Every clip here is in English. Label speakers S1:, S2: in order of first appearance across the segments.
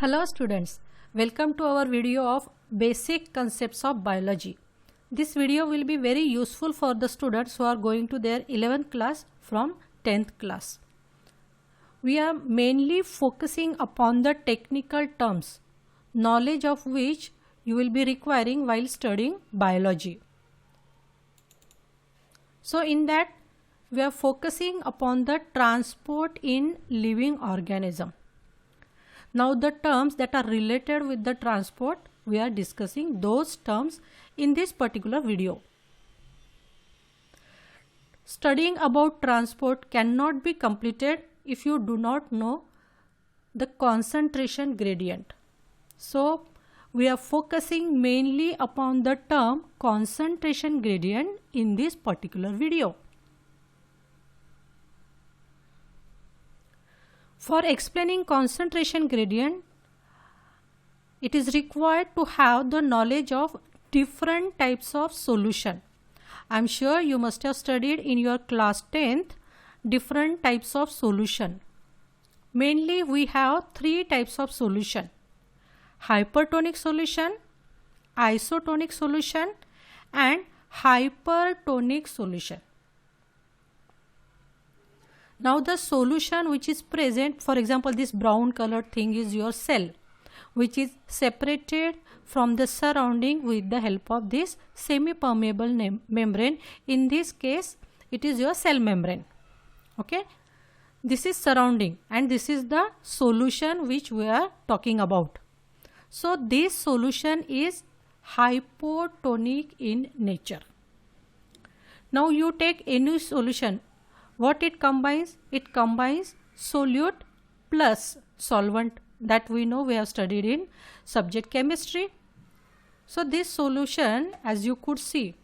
S1: Hello students, welcome to our video of basic concepts of biology. This video will be very useful for the students who are going to their 11th class from 10th class. We are mainly focusing upon the technical terms, knowledge of which you will be requiring while studying biology. So in that we are focusing upon the transport in living organism. Now the terms that are related with the transport, we are discussing those terms in this particular video. Studying about transport cannot be completed if you do not know the concentration gradient. So we are focusing mainly upon the term concentration gradient in this particular video. For explaining concentration gradient, it is required to have the knowledge of different types of solution. I am sure you must have studied in your class 10th different types of solution. Mainly we have three types of solution: hypertonic solution, isotonic solution and hypertonic solution. Now the solution which is present, for example this brown colored thing is your cell, which is separated from the surrounding with the help of this semi-permeable membrane. In this case it is your cell membrane. Okay, this is surrounding and this is the solution which we are talking about. So this solution is hypotonic in nature. Now you take any solution. What it combines? It combines solute plus solvent, that we know, we have studied in subject chemistry. So this solution, as you could see,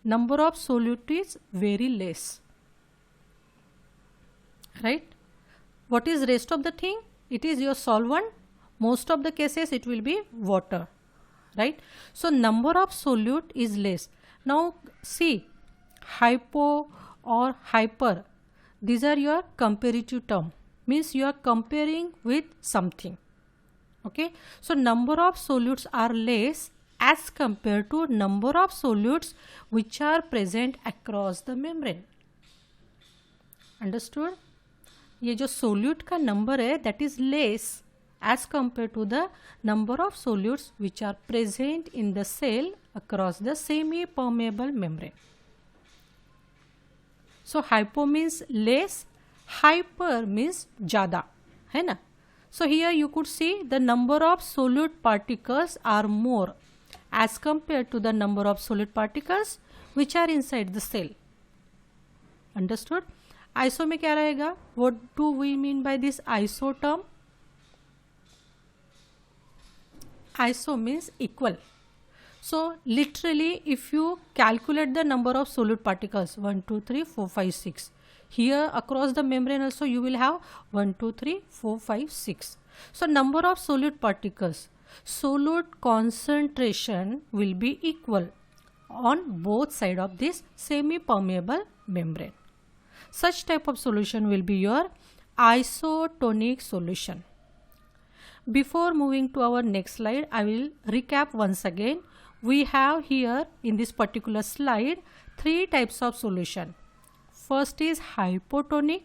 S1: number of solute is very less, right? What is rest of the thing? It is your solvent. Most of the cases it will be water, right? So number of solute is less. Now see, hypo or hyper, these are your comparative term, means you are comparing with something. Okay, so number of solutes are less as compared to number of solutes which are present across the membrane. Understood? ये जो solute का number है, that is less as compared to the number of solutes which are present in the cell across the semi-permeable membrane. So hypo means less, hyper means ज़्यादा, है ना? So here you could see the number of solute particles are more as compared to the number of solute particles which are inside the cell. Understood? Iso में क्या रहेगा? What do we mean by this iso term? Iso means equal. So literally if you calculate the number of solute particles 1, 2, 3, 4, 5, 6, here across the membrane also you will have 1, 2, 3, 4, 5, 6. So number of solute particles, solute concentration will be equal on both sides of this semi-permeable membrane. Such type of solution will be your isotonic solution. Before moving to our next slide, I will recap once again. We have here in this particular slide three types of solution. First is hypotonic,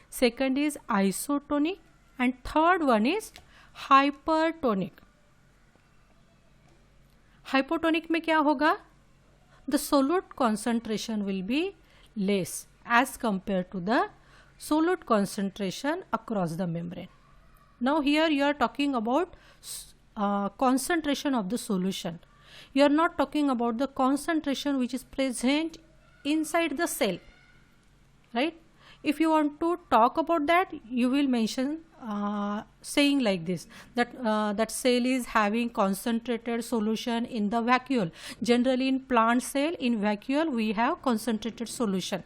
S1: second is isotonic and third one is hypertonic. Hypotonic में क्या होगा? The solute concentration will be less as compared to the solute concentration across the membrane. Now here you are talking about concentration of the solution. You are not talking about the concentration which is present inside the cell, right? If you want to talk about that, you will mention saying like this, that that cell is having concentrated solution in the vacuole. Generally in plant cell, in vacuole we have concentrated solution.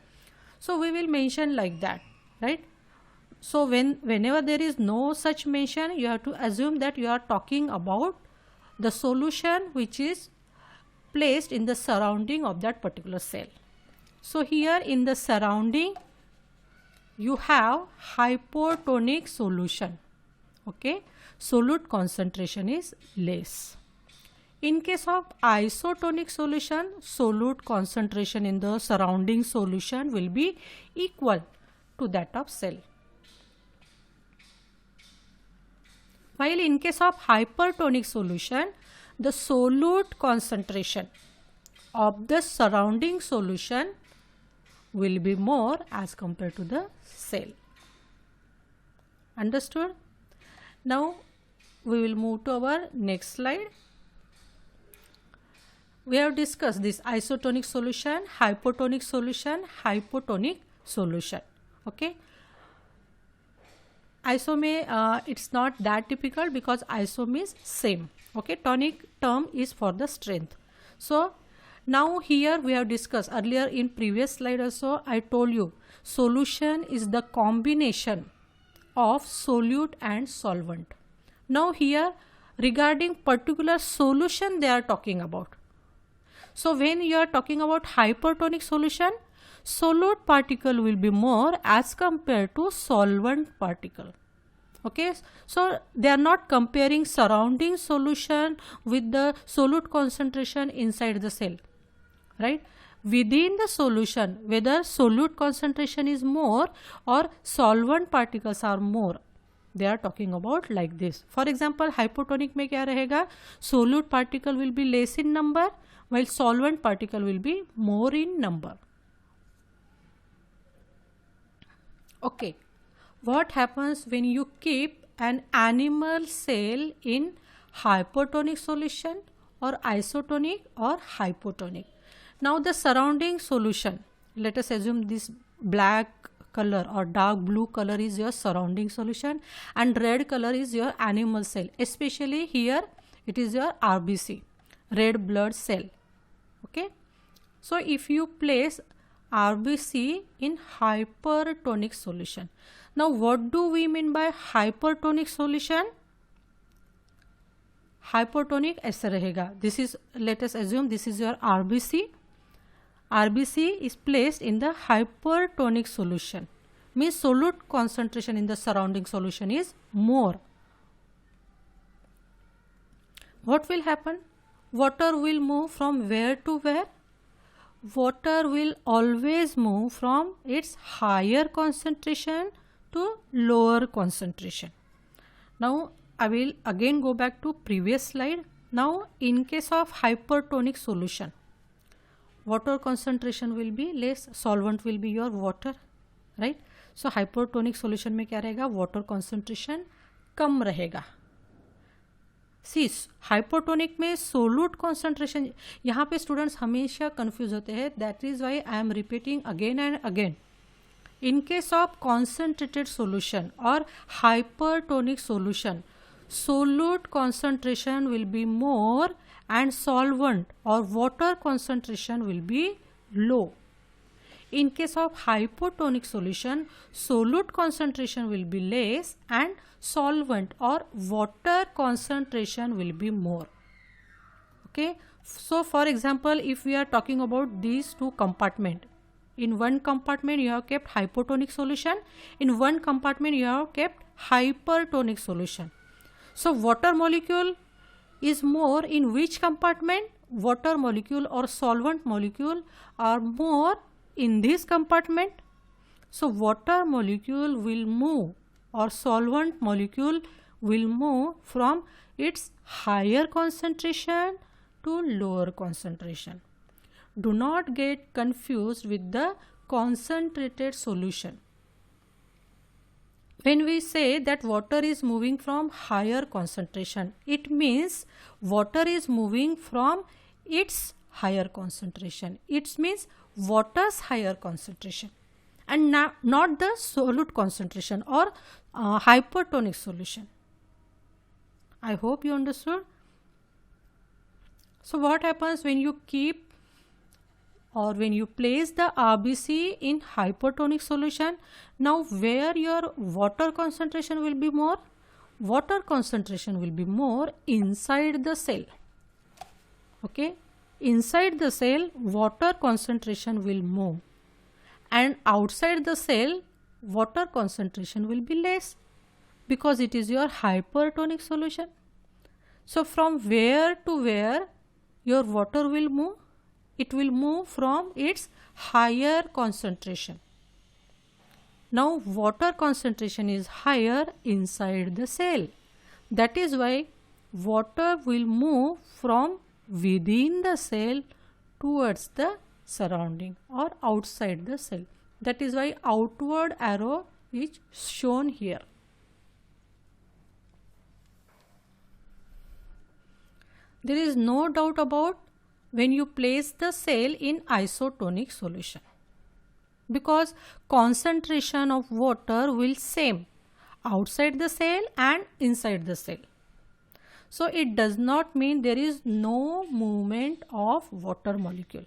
S1: So we will mention like that, right? So whenever there is no such mention, you have to assume that you are talking about the solution which is placed in the surrounding of that particular cell. So here in the surrounding you have hypotonic solution. Okay, solute concentration is less. In case of isotonic solution, solute concentration in the surrounding solution will be equal to that of cell. While in case of hypertonic solution, the solute concentration of the surrounding solution will be more as compared to the cell. Understood? Now we will move to our next slide. We have discussed this isotonic solution, hypotonic solution, hypotonic solution. Okay. Iso में it's not that typical because iso means same. Okay, tonic term is for the strength. So now here we have discussed earlier in previous slide also I told you solution is the combination of solute and solvent. Now here regarding particular solution they are talking about. So when you are talking about hypertonic solution, solute particle will be more as compared to solvent particle. Okay, so they are not comparing surrounding solution with the solute concentration inside the cell, right? Within the solution, whether solute concentration is more or solvent particles are more, they are talking about like this. For example, hypotonic में क्या रहेगा? Solute particle will be less in number, while solvent particle will be more in number. Okay, what happens when you keep an animal cell in hypertonic solution or isotonic or hypotonic? Now the surrounding solution, let us assume this black color or dark blue color is your surrounding solution and red color is your animal cell, especially here it is your RBC, red blood cell. Okay, so if you place RBC in hypertonic solution, now what do we mean by hypertonic solution? Hypertonic ऐसा रहेगा. This is, let us assume this is your RBC. RBC is placed in the hypertonic solution, means solute concentration in the surrounding solution is more. What will happen? Water will move from where to where? Water will always move from its higher concentration to lower concentration. Now I will again go back to previous slide. Now in case of hypertonic solution, water concentration will be less, solvent will be your water, right? So hypertonic solution में क्या रहेगा? Water concentration कम रहेगा. See, hypotonic में solute concentration, यहाँ पे students हमेशा confuse होते हैं. That is why I am repeating again and again. In case of concentrated solution or hypertonic solution, solute concentration will be more and solvent or water concentration will be low. In case of hypotonic solution, solute concentration will be less and solvent or water concentration will be more. Okay, so for example, if we are talking about these two compartments, in one compartment you have kept hypotonic solution, in one compartment you have kept hypertonic solution. So water molecule is more in which compartment? Water molecule or solvent molecule are more in this compartment. So water molecule will move or solvent molecule will move from its higher concentration to lower concentration. Do not get confused with the concentrated solution. When we say that water is moving from higher concentration, it means water is moving from its higher concentration. It means water's higher concentration and not the solute concentration or hypertonic solution. I hope you understood. So what happens when you keep or when you place the RBC in hypertonic solution? Now where your water concentration will be more? Water concentration will be more inside the cell. Okay, inside the cell water concentration will move and outside the cell water concentration will be less. because it is your hypertonic solution. So from where to where your water will move? It will move from its higher concentration. Now water concentration is higher inside the cell. That is why water will move from within the cell towards the surrounding or outside the cell. That is why outward arrow is shown here. There is no doubt about when you place the cell in isotonic solution, because concentration of water will same outside the cell and inside the cell. So it does not mean there is no movement of water molecule.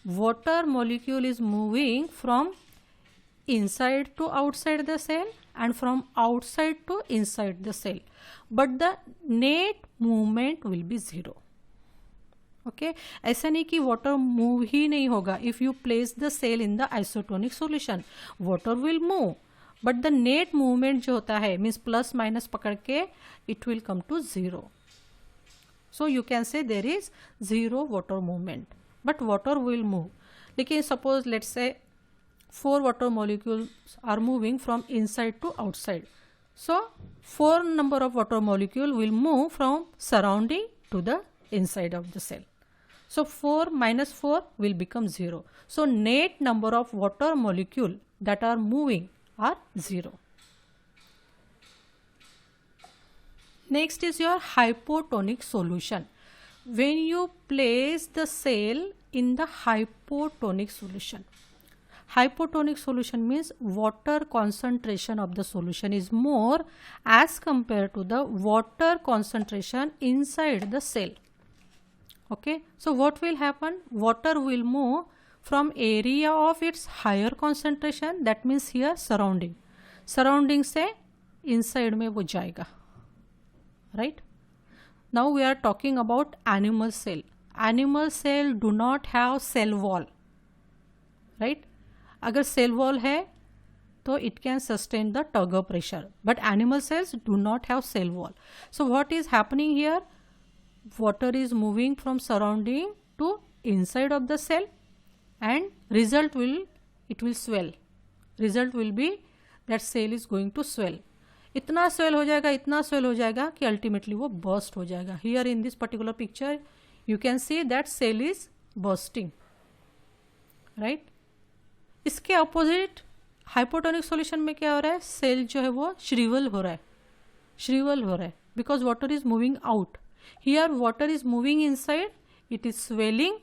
S1: Water molecule is moving from inside to outside the cell and from outside to inside the cell, but the net movement will be zero. Okay, ऐसा नहीं कि water move ही नहीं होगा. If you place the cell in the isotonic solution, water will move, but the net movement जो होता है means plus minus पकड़ के it will come to zero. So you can say there is zero water movement, but water will move. लेकिन suppose let's say 4 water molecules are moving from inside to outside. So 4 number of water molecule will move from surrounding to the inside of the cell. So 4 minus 4 will become 0. So net number of water molecule that are moving are 0. Next is your hypotonic solution. When you place the cell in the hypotonic solution. Hypotonic solution means water concentration of the solution is more as compared to the water concentration inside the cell. Okay, so what will happen? Water will move from area of its higher concentration, that means here surrounding. Surrounding से inside में वो जाएगा. Right? Now we are talking about animal cell. Animal cell do not have cell wall. Right? अगर cell wall है तो it can sustain the Turger pressure. But animal cells do not have cell wall. So what is happening here? Water is moving from surrounding to inside of the cell, and result will swell. Result will be that cell is going to swell. इतना swell हो जाएगा कि ultimately वो burst हो जाएगा. Here in this particular picture you can see that cell is bursting. Right? इसके opposite hypotonic solution में क्या हो रहा है? Cell जो है वो shrivel हो रहा है because water is moving out. Here water is moving inside, it is swelling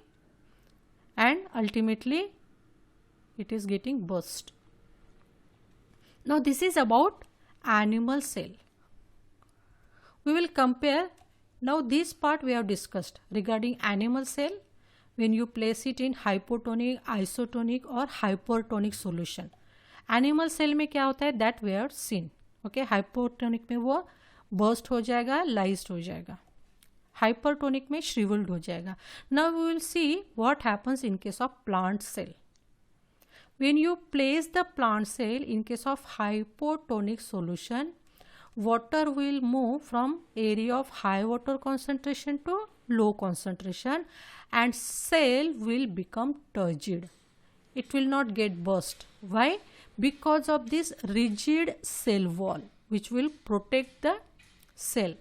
S1: and ultimately it is getting burst. Now this is about animal cell. We will compare. Now this part we have discussed regarding animal cell when you place it in hypotonic, isotonic or hypertonic solution. Animal cell में क्या होता है that we have seen. Okay, hypotonic में वो burst हो जाएगा, lysed हो जाएगा. Hypertonic में shriveled हो जाएगा. Now we will see what happens in case of plant cell. When you place the plant cell in case of hypotonic solution, water will move from area of high water concentration to low concentration and cell will become turgid. It will not get burst. Why? Because of this rigid cell wall which will protect the cell.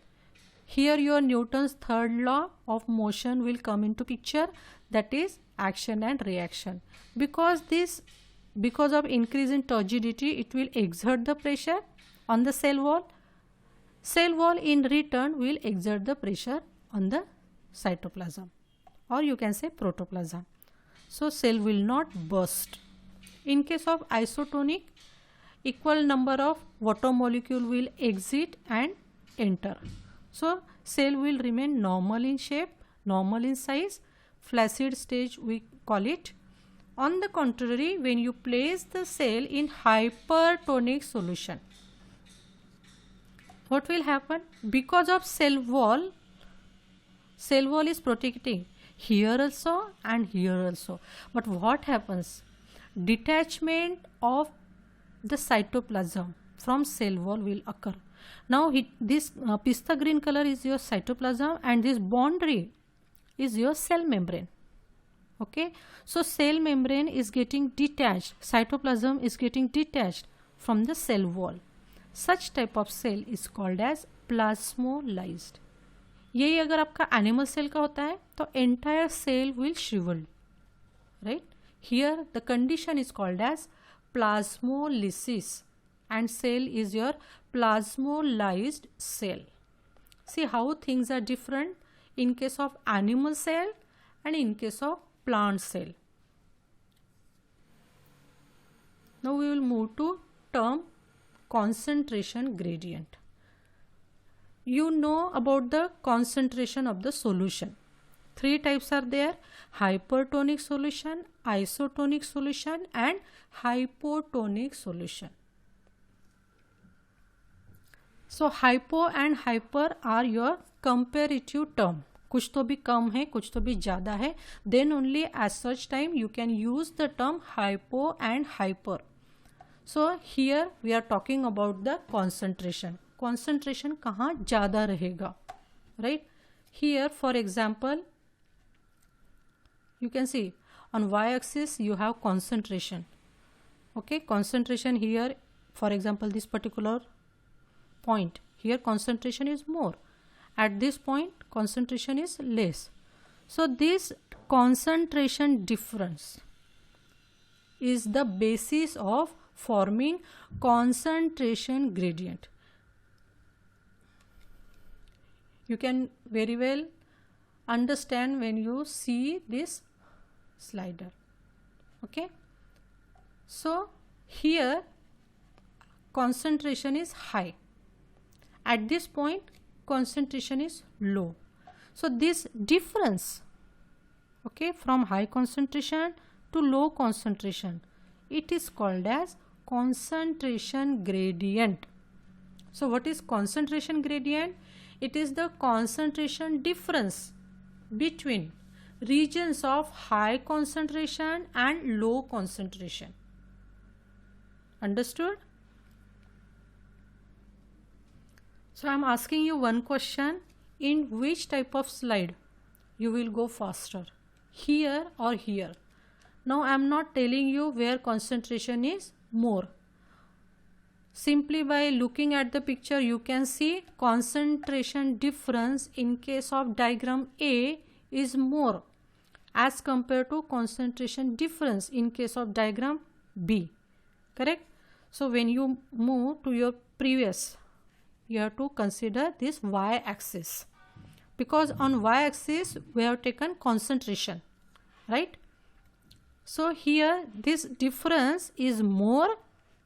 S1: Here your Newton's third law of motion will come into picture, that is action and reaction. Because of increase in turgidity, it will exert the pressure on the cell wall. Cell wall in return will exert the pressure on the cytoplasm, or you can say protoplasm. So cell will not burst. In case of isotonic, equal number of water molecule will exit and enter. So cell will remain normal in shape, normal in size, flaccid stage we call it. On the contrary, when you place the cell in hypertonic solution, what will happen? Because of cell wall is protecting here also and here also. But what happens? Detachment of the cytoplasm from cell wall will occur. Now this pista green color is your cytoplasm, and this boundary is your cell membrane. Okay, so cell membrane is getting detached, cytoplasm is getting detached from the cell wall. Such type of cell is called as plasmolyzed. यही अगर आपका animal cell का होता है तो entire cell will shrivelled, right. Here the condition is called as plasmolysis and cell is your plasmolyzed cell. See how things are different in case of animal cell and in case of plant cell. Now we will move to term concentration gradient. You know about the concentration of the solution. Three types are there: hypertonic solution, isotonic solution and hypotonic solution. So hypo and hyper are your comparative term. कुछ तो भी कम है, कुछ तो भी ज़्यादा है. Then only as such time you can use the term hypo and hyper. So here we are talking about the concentration. Concentration कहाँ ज़्यादा रहेगा, right? Here for example you can see on y-axis you have concentration. Okay, concentration here, for example this particular point here concentration is more, at this point concentration is less. So this concentration difference is the basis of forming concentration gradient. You can very well understand when you see this slider. Okay, so here concentration is high, at this point concentration is low. So this difference, okay, from high concentration to low concentration, it is called as concentration gradient. So what is concentration gradient? It is the concentration difference between regions of high concentration and low concentration. Understood? So I am asking you one question: in which type of slide you will go faster, here or here? Now I am not telling you where concentration is more. Simply by looking at the picture you can see concentration difference in case of diagram A is more as compared to concentration difference in case of diagram B. Correct? So when you move to your previous, you have to consider this y-axis, because on y-axis we have taken concentration, right? So here this difference is more,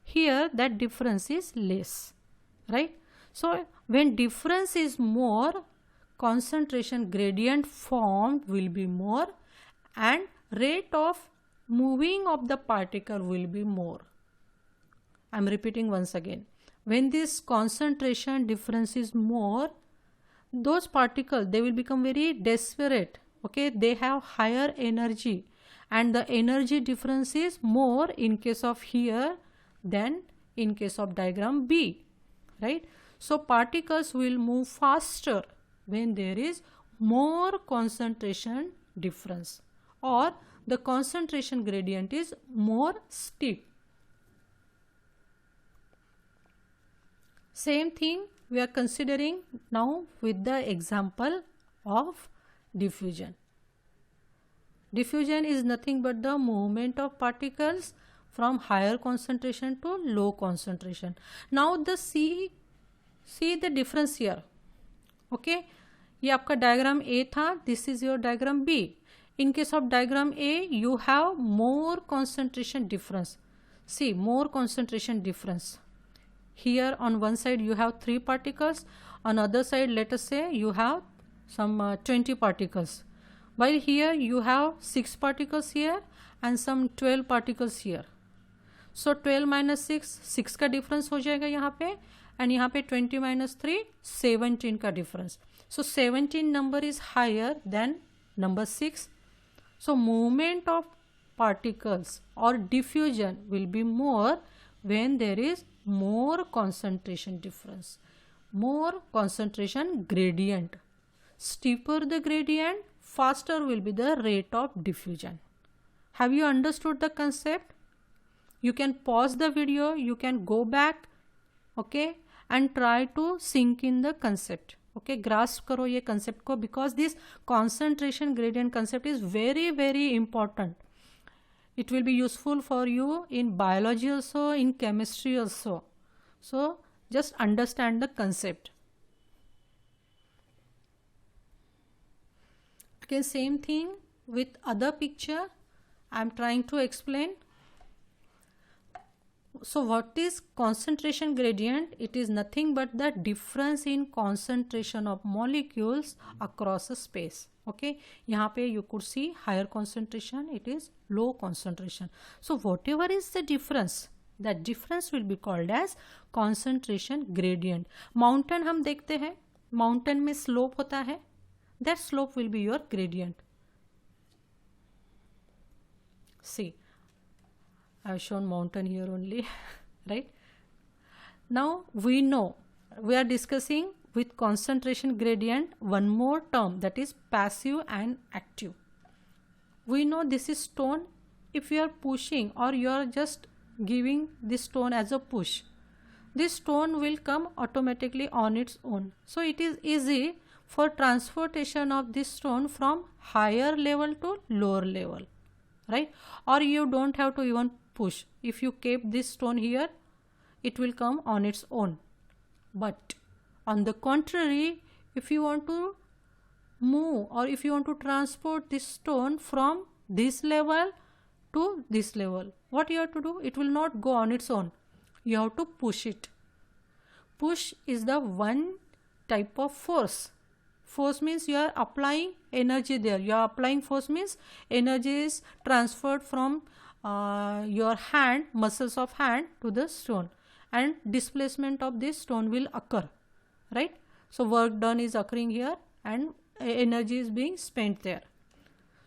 S1: here that difference is less, right? So when difference is more, concentration gradient formed will be more and rate of moving of the particle will be more. I am repeating once again. When this concentration difference is more, those particles, they will become very desperate. Okay, they have higher energy and the energy difference is more in case of here than in case of diagram B, right? So particles will move faster when there is more concentration difference or the concentration gradient is more steep. Same thing we are considering now with the example of diffusion. Diffusion is nothing but the movement of particles from higher concentration to low concentration. Now the see the difference here. Okay, ये आपका diagram A था, this is your diagram B. In case of diagram A, you have more concentration difference. See, more concentration difference. Here on one side you have 3 particles, on other side let us say you have some 20 particles, while here you have 6 particles here and some 12 particles here. So 12 minus 6, 6 का difference हो जाएगा यहाँ पे, and यहाँ पे 20 minus 3, 17 का difference. So 17 number is higher than number 6. So movement of particles or diffusion will be more when there is more concentration difference. more concentration gradient. Steeper the gradient, faster will be the rate of diffusion. Have you understood the concept? You can pause the video, you can go back, okay, and try to sink in the concept. Okay, grasp karo ye concept ko, because this concentration gradient concept is very, very important. It will be useful for you in biology also, in chemistry also. So just understand the concept. Okay, same thing with other picture I am trying to explain. So what is concentration gradient? It is nothing but the difference in concentration of molecules across a space. Okay, यहाँ पे you could see higher concentration, it is low concentration. So whatever is the difference, that difference will be called as concentration gradient. Mountain हम देखते हैं, mountain में slope होता है, that slope will be your gradient. See, I have shown mountain here only, right? Now we know, we are discussing with concentration gradient one more term, that is passive and active. We know this is stone. If you are pushing or you are just giving this stone as a push, this stone will come automatically on its own. So it is easy for transportation of this stone from higher level to lower level, right? Or you don't have to even push. If you keep this stone here, it will come on its own. But on the contrary, if you want to move or if you want to transport this stone from this level to this level, what you have to do? It will not go on its own. You have to push it. Push is the one type of force. Force means you are applying energy there. You are applying force means energy is transferred from your hand, muscles of hand to the stone, and displacement of this stone will occur, right? So work done is occurring here and energy is being spent there.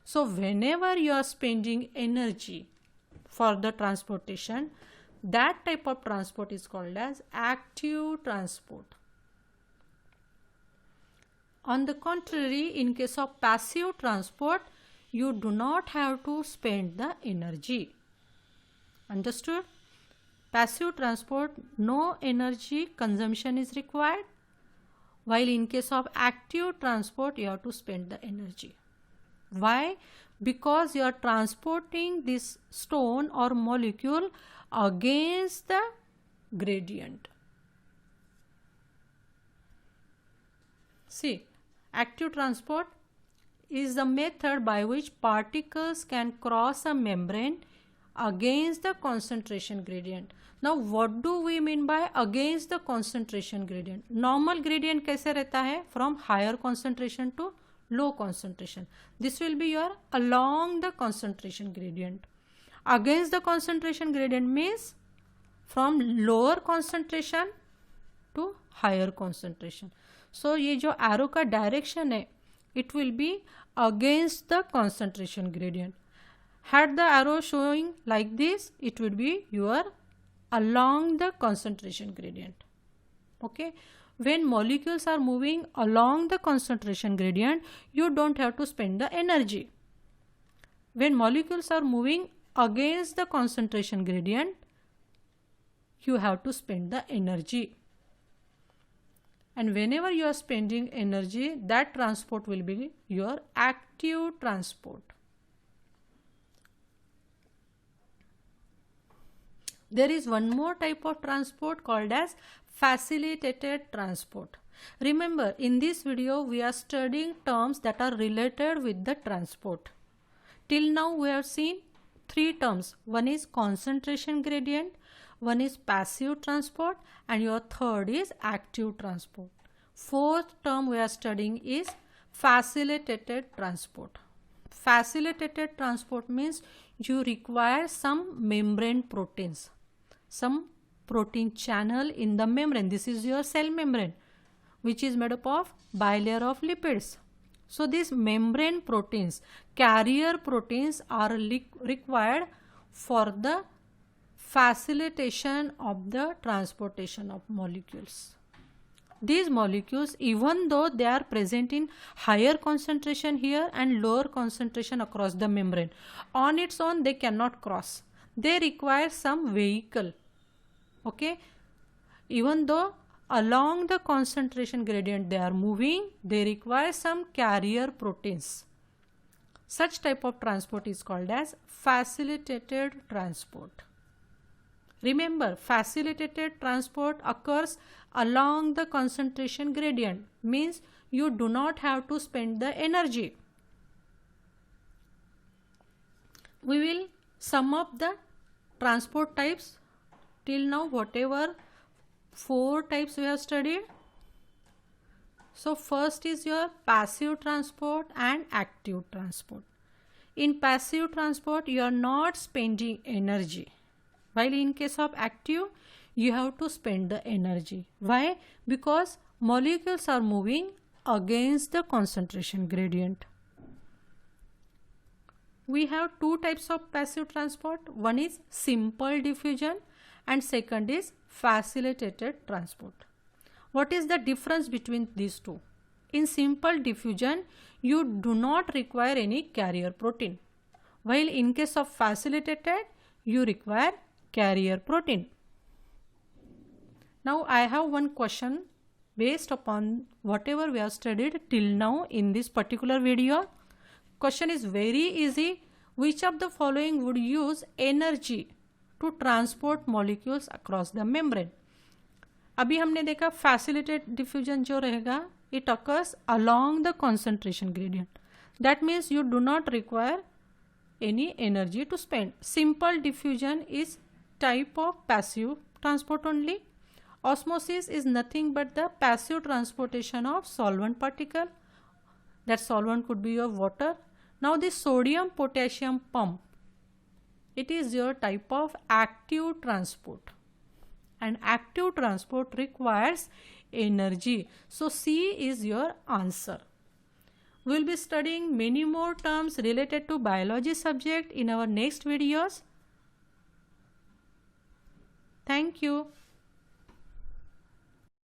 S1: So whenever you are spending energy for the transportation, that type of transport is called as active transport. On the contrary, in case of passive transport, you do not have to spend the energy. Understood? Passive transport, no energy consumption is required, while in case of active transport, you have to spend the energy. Why? Because you are transporting this stone or molecule against the gradient. See, active transport is the method by which particles can cross a membrane against the concentration gradient. Now what do we mean by against the concentration gradient? Normal gradient कैसे रहता है? From higher concentration to low concentration. This will be your along the concentration gradient. Against the concentration gradient means from lower concentration to higher concentration. So ये जो arrow का direction है, it will be against the concentration gradient. Had the arrow showing like this, it would be your along the concentration gradient. Okay. When molecules are moving along the concentration gradient, you don't have to spend the energy. When molecules are moving against the concentration gradient, you have to spend the energy. And whenever you are spending energy, that transport will be your active transport. There is one more type of transport called as facilitated transport. Remember, in this video we are studying terms that are related with the transport. Till now we have seen three terms. One is concentration gradient, one is passive transport, and your third is active transport. Fourth term we are studying is facilitated transport. Facilitated transport means you require some membrane proteins, some protein channel in the membrane. This is your cell membrane, which is made up of bilayer of lipids. So these membrane proteins, carrier proteins, are required for the facilitation of the transportation of molecules. these molecules, even though they are present in higher concentration here and lower concentration across the membrane, on its own they cannot cross. They require some vehicle. Okay, even though along the concentration gradient they are moving, they require some carrier proteins. Such type of transport is called as facilitated transport. Remember, facilitated transport occurs along the concentration gradient, means you do not have to spend the energy. We will sum up the transport types. Till now, whatever 4 types we have studied. So first is your passive transport and active transport. In passive transport, you are not spending energy, while in case of active, you have to spend the energy. Why? Because molecules are moving against the concentration gradient. We have 2 types of passive transport. One is simple diffusion and second is facilitated transport. What is the difference between these two? In simple diffusion, you do not require any carrier protein, while in case of facilitated, you require carrier protein. Now I have one question based upon whatever we have studied till now in this particular video. Question is very easy. Which of the following would use energy to transport molecules across the membrane? अभी हमने देखा facilitated diffusion जो रहेगा, it occurs along the concentration gradient. That means you do not require any energy to spend. Simple diffusion is type of passive transport only. Osmosis is nothing but the passive transportation of solvent particle. That solvent could be your water. Now this sodium potassium pump, it is your type of active transport, and active transport requires energy. So C is your answer. We will be studying many more terms related to biology subject in our next videos. Thank you.